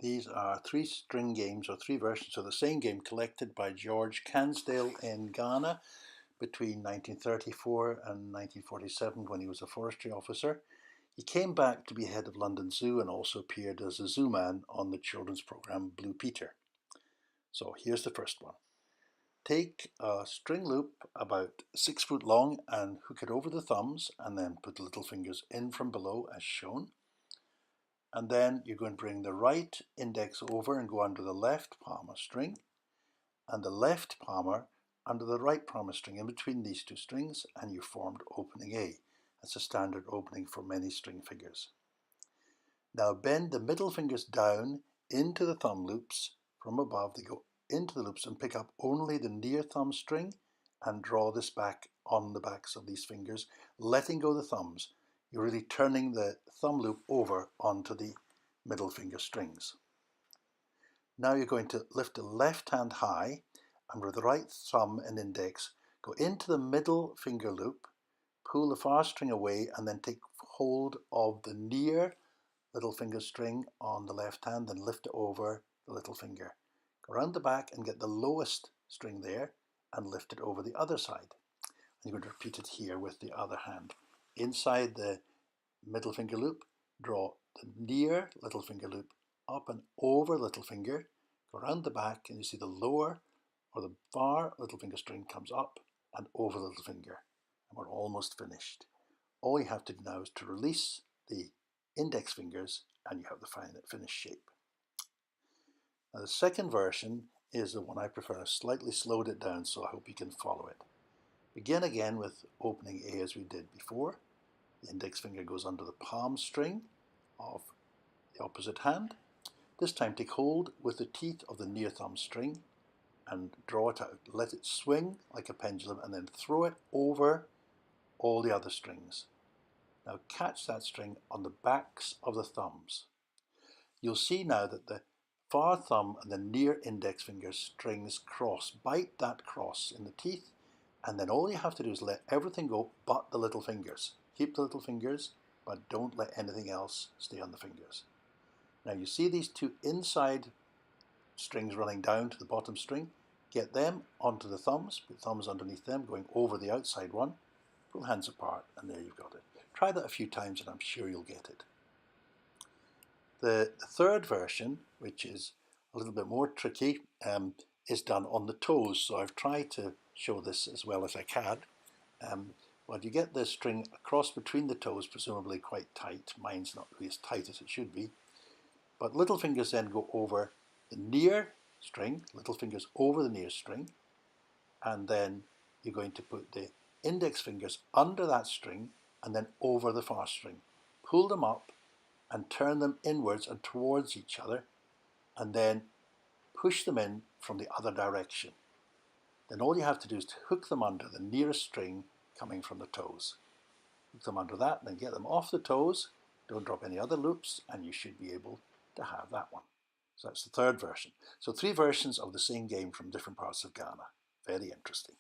These are three string games, or three versions of the same game, collected by George Cansdale in Ghana between 1934 and 1947, when he was a forestry officer. He came back to be head of London Zoo and also appeared as a zoo man on the children's program Blue Peter. So here's the first one. Take a string loop about 6 foot long and hook it over the thumbs, and then put the little fingers in from below as shown. And then you're going to bring the right index over and go under the left palmar string, and the left palmar under the right palmar string in between these two strings, and you formed opening A. That's a standard opening for many string figures. Now bend the middle fingers down into the thumb loops from above. They go into the loops and pick up only the near thumb string and draw this back on the backs of these fingers, letting go the thumbs. You're really turning the thumb loop over onto the middle finger strings. Now you're going to lift the left hand high, and with the right thumb and index, go into the middle finger loop, pull the far string away, and then take hold of the near little finger string on the left hand, then lift it over the little finger. Go around the back and get the lowest string there and lift it over the other side. And you're going to repeat it here with the other hand. Inside the middle finger loop, draw the near little finger loop up and over little finger, go around the back, and you see the lower or the far little finger string comes up and over the little finger. And we're almost finished. All you have to do now is to release the index fingers, and you have the finished shape. Now the second version is the one I prefer. I've slightly slowed it down, so I hope you can follow it. Begin again with opening A as we did before. The index finger goes under the palm string of the opposite hand. This time take hold with the teeth of the near thumb string and draw it out. Let it swing like a pendulum, and then throw it over all the other strings. Now catch that string on the backs of the thumbs. You'll see now that the far thumb and the near index finger strings cross. Bite that cross in the teeth, and then all you have to do is let everything go but the little fingers. Keep the little fingers, but don't let anything else stay on the fingers. Now you see these two inside strings running down to the bottom string. Get them onto the thumbs, put thumbs underneath them, going over the outside one. Pull hands apart, and there you've got it. Try that a few times and I'm sure you'll get it. The third version, which is a little bit more tricky, is done on the toes. So I've tried to show this as well as I can. Well, you get the string across between the toes, presumably quite tight. Mine's not really as tight as it should be. But little fingers then go over the near string, little fingers over the near string, and then you're going to put the index fingers under that string and then over the far string. Pull them up and turn them inwards and towards each other, and then push them in from the other direction. Then all you have to do is to hook them under the nearest string coming from the toes. Hook them under that, and then get them off the toes. Don't drop any other loops, and you should be able to have that one. So that's the third version. So three versions of the same game from different parts of Ghana. Very interesting.